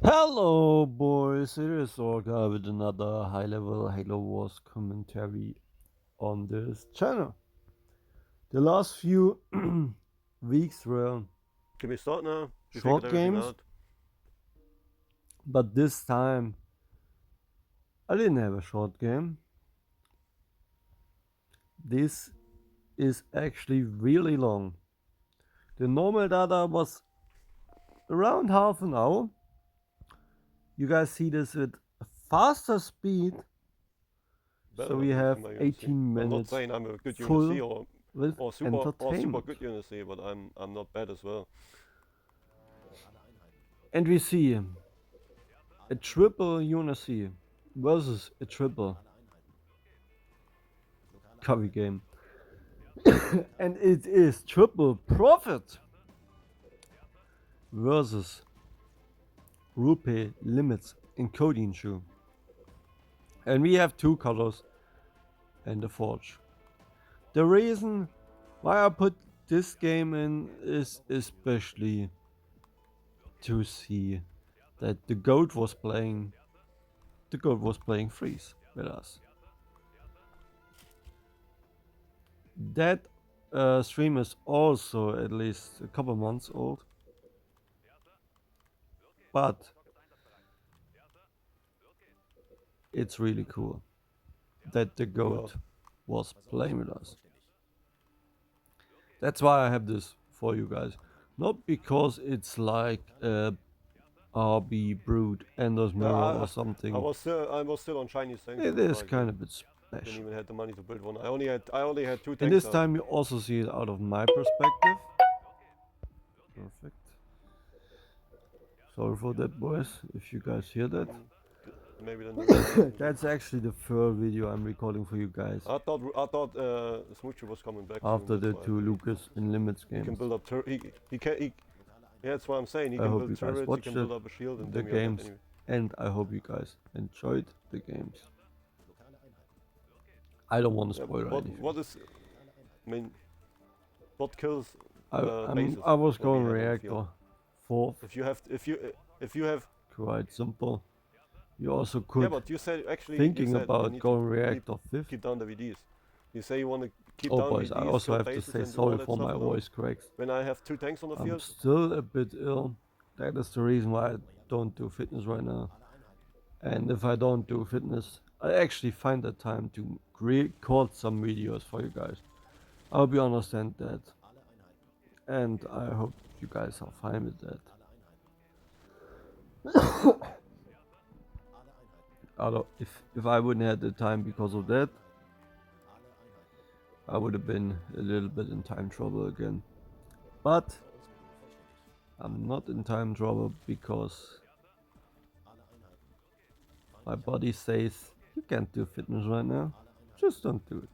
Hello, boys. It is Orca with another high-level Halo Wars commentary on this channel. The last few weeks were Can we start now? We figured short everything games, out. but this time I didn't have a short game. This is actually really long. The normal data was around half an hour. You guys see this with faster speed, Better so we than me have from my UNC. 18 I'm not minutes saying I'm a good UNC full with or super entertainment. good UNC, but I'm not bad as well. And we see a triple Unity versus a triple curry game. And it is triple profit versus rupee limits encoding shoe. And we have two colors and a forge. The reason why I put this game in is especially to see that the goat was playing freeze with us. That stream is also at least a couple months old, but it's really cool that the Well, goat was playing with us. That's why I have this for you guys. Not because it's like a RB Brood Ender's yeah, Mirror or something. I was still on Chinese tanks It most is likely. kind of a bit Didn't special. even have the money to build one. I only had two And tanks this out. time you also see it out of my perspective. Perfect. Sorry for that, boys, if you guys hear that. Mm, maybe then the recording isn't good. That's actually the third video I'm recording for you guys I thought Smoothtube was coming back soon. after That's the why two Lucas and Limits he can games. build up. He can. Yeah, that's what I'm saying. He I can hope build you guys turrets. He watched can it, build up a shield, and the then we are dead games, anyway. and I hope you guys enjoyed the games. I don't want to Yeah, spoil anything. what is? I mean, what kills bases I was when we going have on the field? reactor fourth, If you have quite simple. You also yeah, could but you thinking said we about need to going reactor fifth. keep down the VDs. You say you want to keep Oh down boys, I VDs, also kill have to bases, say and do all sorry that for stuff my alone. voice cracks. When I have two tanks on the I'm field, still a bit ill. That is the reason why I don't do fitness right now. And if I don't do fitness, I actually find the time to record some videos for you guys. I hope you understand that. And I hope you guys are fine with that. Although if I wouldn't have the time because of that, I would have been a little bit in time trouble again. But I'm not in time trouble because my body says you can't do fitness right now. Just don't do it.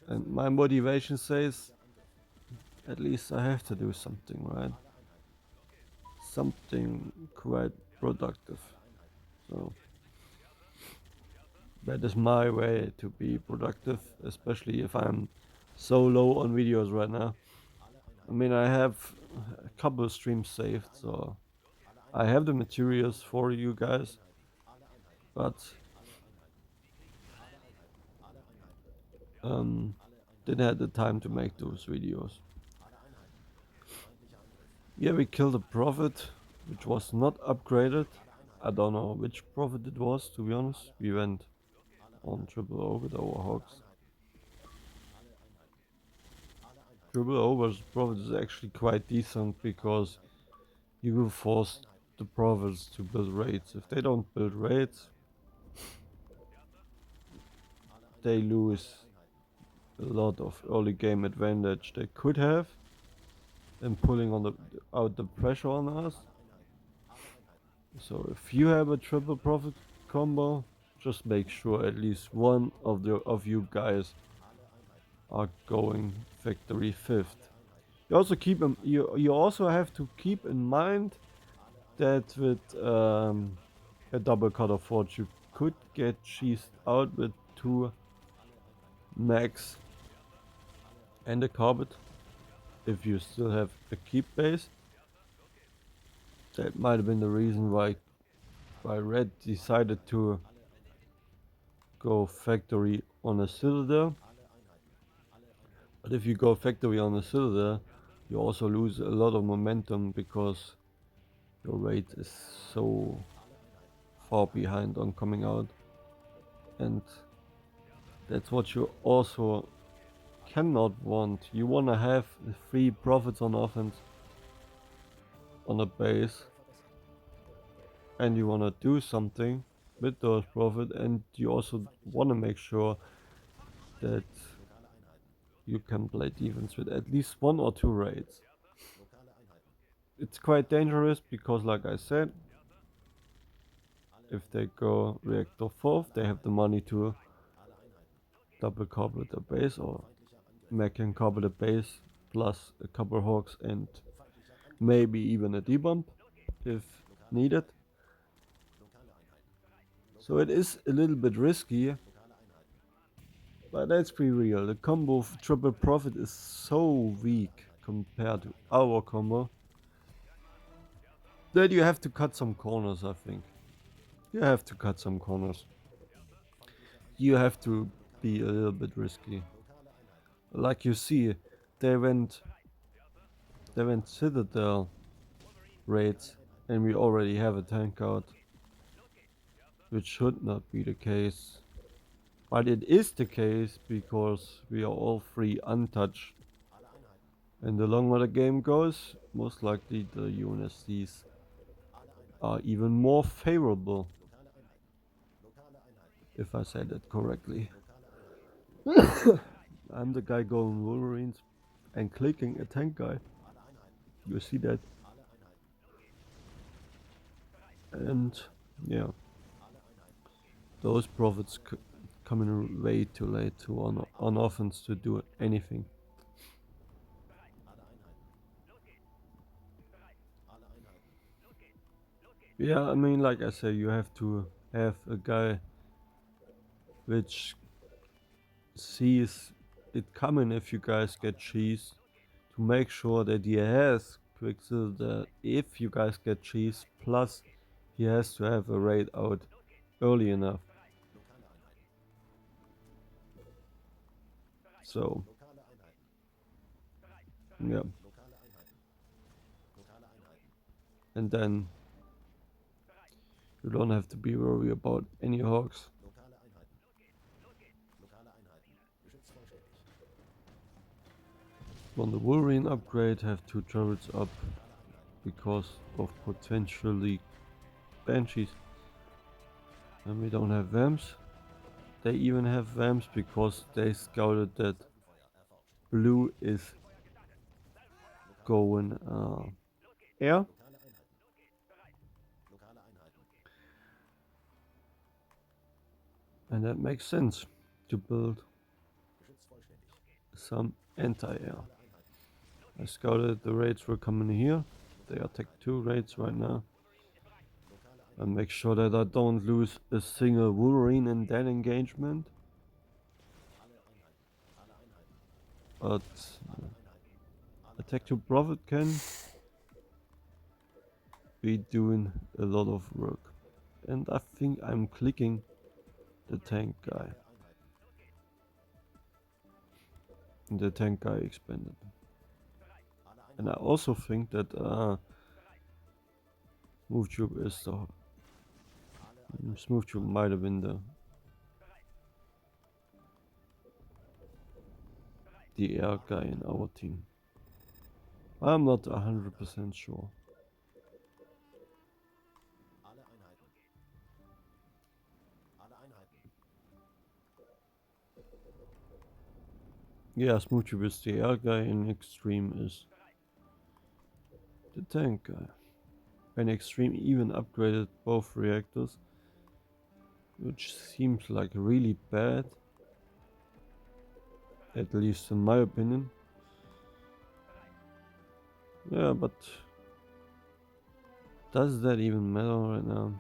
And my motivation says at least I have to do something, right? Something quite productive. So that is my way to be productive, especially if I'm so low on videos right now. I mean, I have a couple of streams saved, so I have the materials for you guys, but um, didn't have the time to make those videos. Yeah, we killed a prophet, which was not upgraded. I don't know which prophet it was, to be honest. We went on triple O with our hogs. Triple O versus prophet is actually quite decent because you will force the prophets to build raids. If they don't build raids, they lose a lot of early game advantage they could have in pulling on out the pressure on us. So if you have a triple prophet combo, just make sure at least one of you guys are going factory fifth. You also have to keep in mind that with a double cutter forge you could get cheesed out with two max and a carpet if you still have a keep base. That might have been the reason why Red decided to go factory on a Citadel. But if you go factory on a Citadel, you also lose a lot of momentum because your rate is so far behind on coming out. And that's what you also cannot want. You wanna have free profits on offense on a base, and you wanna do something with those profits, and you also wanna make sure that you can play defense with at least 1 or 2 raids. It's quite dangerous because, like I said, if they go reactor 4th, they have the money to double cover the base, or mech can cover the base plus a couple hawks and maybe even a debump if needed. So it is a little bit risky, but let's be real, the combo of triple profit is so weak compared to our combo that you have to cut some corners, I think. You have to cut some corners. You have to be a little bit risky. Like you see, they went Citadel raids and we already have a tank out, which should not be the case. But it is the case because we are all 3 untouched. And the longer the game goes, most likely the UNSCs are even more favorable. If I said that correctly. I'm the guy going Wolverines and clicking a tank guy. You see that? And yeah, those profits come in way too late to on offense to do anything. Yeah, I mean, like I say, you have to have a guy which sees it coming if you guys get cheese, to make sure that he has Quicksilver if you guys get cheese, plus he has to have a raid out early enough. So yeah, and then you don't have to be worried about any hawks. On the Wolverine upgrade, have 2 turrets up because of potentially banshees. And we don't have vamps. They even have vamps because they scouted that blue is going air. And that makes sense to build some anti-air. I scouted the raids were coming here. They are tech 2 raids right now. And make sure that I don't lose a single Wolverine in that engagement. But Attack to Profit can be doing a lot of work. And I think I'm clicking the tank guy. The tank guy expanded. And I also think that Smoothtube is the Smoothtube might have been the air guy in our team. I'm not 100% sure. Yeah, Smoothtube is the air guy and Extreme is the tank guy. And Extreme even upgraded both reactors, which seems like really bad, at least in my opinion. Yeah, but does that even matter right now?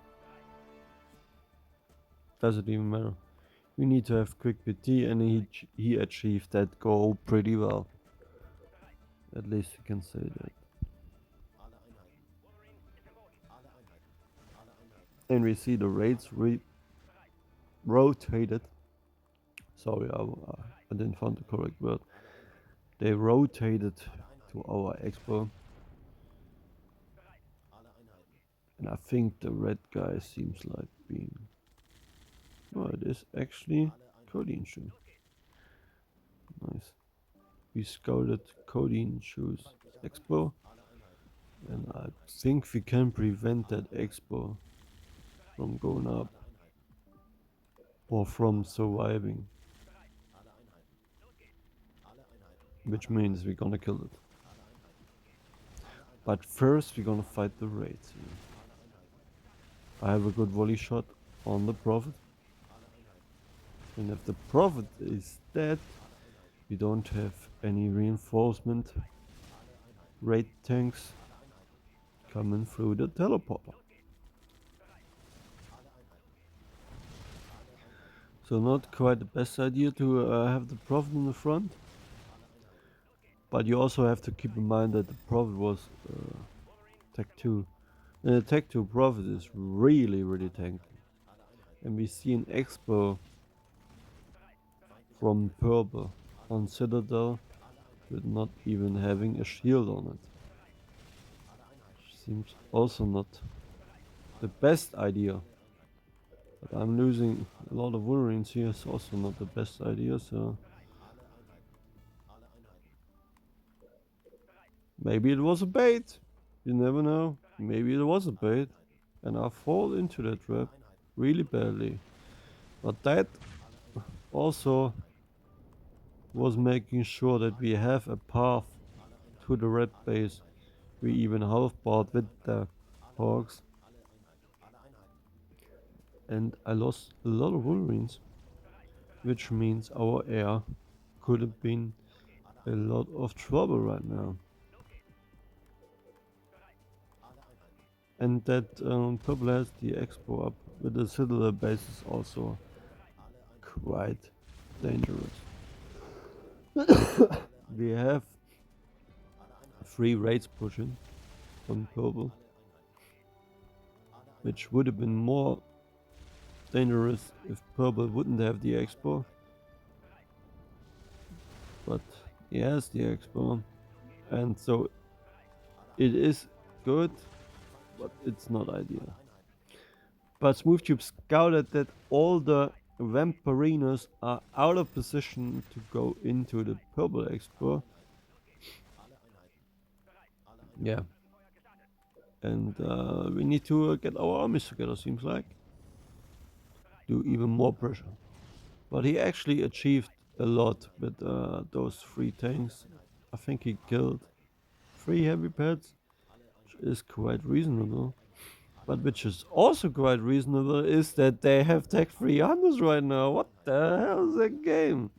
Does it even matter? We need to have quick PT, and he achieved that goal pretty well. At least you can say that. And we see the raids rotated. Sorry, I didn't find the correct word. They rotated to our expo. And I think the red guy seems like being... Oh, it is actually Codeine Shoe. Nice. We scouted Codeine Shoes expo. And I think we can prevent that expo from going up. Or from surviving. Which means we're gonna kill it. But first we're gonna fight the raids. I have a good volley shot on the Prophet. And if the Prophet is dead, we don't have any reinforcement raid tanks coming through the teleporter. So not quite the best idea to have the Prophet in the front. But you also have to keep in mind that the Prophet was Tech 2. And the Tech 2 Prophet is really tanky. And we see an expo from Purple on Citadel with not even having a shield on it. Seems also not the best idea. But I'm losing a lot of Wolverines here, it's also not the best idea, so... Maybe it was a bait! You never know. Maybe it was a bait. And I fall into that trap really badly. But that also was making sure that we have a path to the red base. We even half-barred with the Hawks. And I lost a lot of Wolverines. Which means our air could have been a lot of trouble right now. And that Purple has the expo up with the Citadel base is also quite dangerous. We have 3 raids pushing from Purple, which would have been more dangerous if Purple wouldn't have the expo. But he has the expo, and so it is good, but it's not ideal. But Smoothtube scouted that all the Vampirinos are out of position to go into the Purple Expo. Yeah. And we need to get our armies together, seems like. Do even more pressure. But he actually achieved a lot with those 3 tanks. I think he killed 3 heavy pads, which is quite reasonable. But which is also quite reasonable is that they have tech 300s right now. What the hell is that game?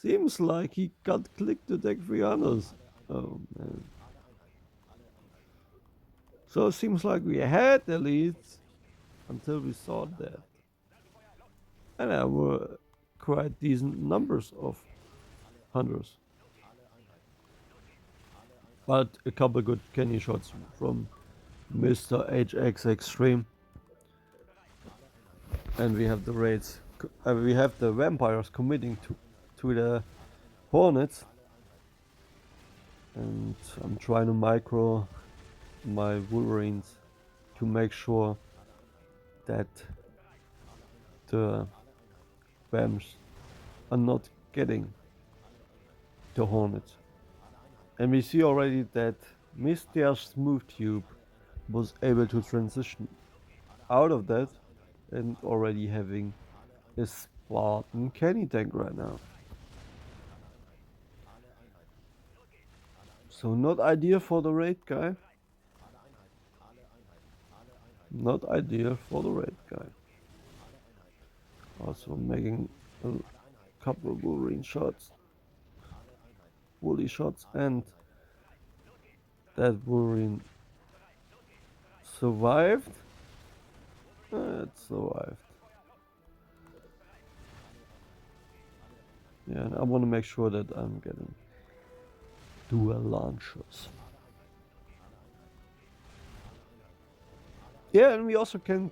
Seems like he got clicked to tech 300s. Oh man. So it seems like we had elites until we saw that. And there were quite decent numbers of hunters. But a couple good canny shots from Mr. HX Extreme. And we have the raids. We have the vampires committing to the hornets. And I'm trying to micro my Wolverines to make sure that the vamps are not getting the hornets. And we see already that Mr. Smoothtube was able to transition out of that and already having a Spartan canny tank right now. So not ideal for the raid guy. Not ideal for the raid guy. Also making a couple of Wolverine shots. Woolly shots, and that Wolverine survived. It survived. Yeah, and I want to make sure that I'm getting dual launchers. Yeah, and we also can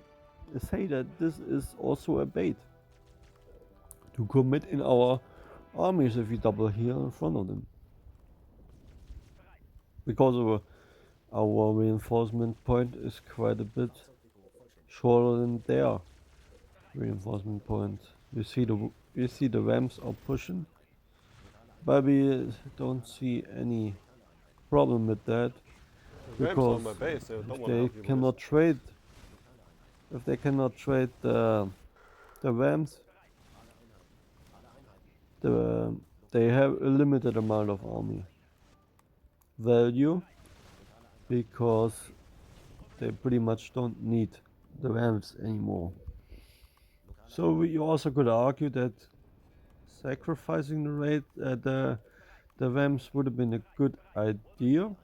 say that this is also a bait to commit in our armies if we double here in front of them. Because our reinforcement point is quite a bit shorter than their reinforcement point. You see the ramps are pushing, but we don't see any problem with that The ramps are on because my base, they don't if want to they help you with cannot this. trade, if they cannot trade the ramps, they have a limited amount of army value because they pretty much don't need the ramps anymore. So you also could argue that sacrificing the ramps would have been a good idea,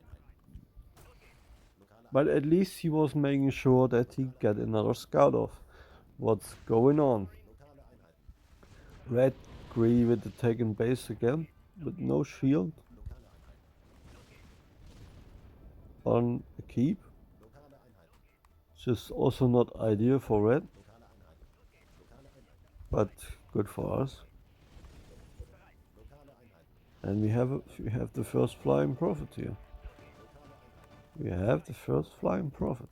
but at least he was making sure that he got another scout of what's going on. Red agree with the taken base again, with no shield on a keep. Just also not ideal for red, but good for us. And we have the first flying prophet here. We have the first flying prophet.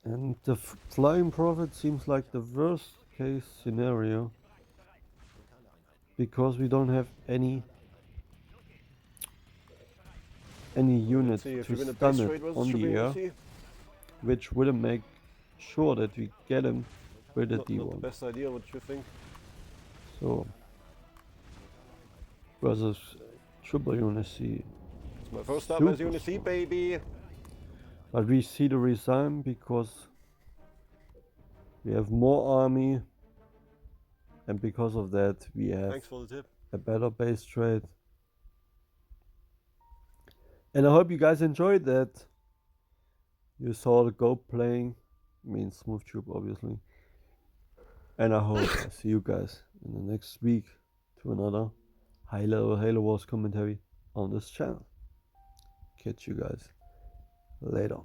And the flying prophet seems like the worst case scenario because we don't have any unit See if to you win a base stun it trade versus on the shipping, we'll air, see. which will make sure that we get him with a Not the D1. best idea, what you think? So versus triple UNSC. It's my first time as UNSC, strong. baby! But we see the resign because we have more army, and because of that we have Thanks for the tip. a better base trade. And I hope you guys enjoyed that. You saw the Go playing, I mean Smoothtube obviously. And I hope I see you guys in the next week to another high level Halo Wars commentary on this channel. Catch you guys later.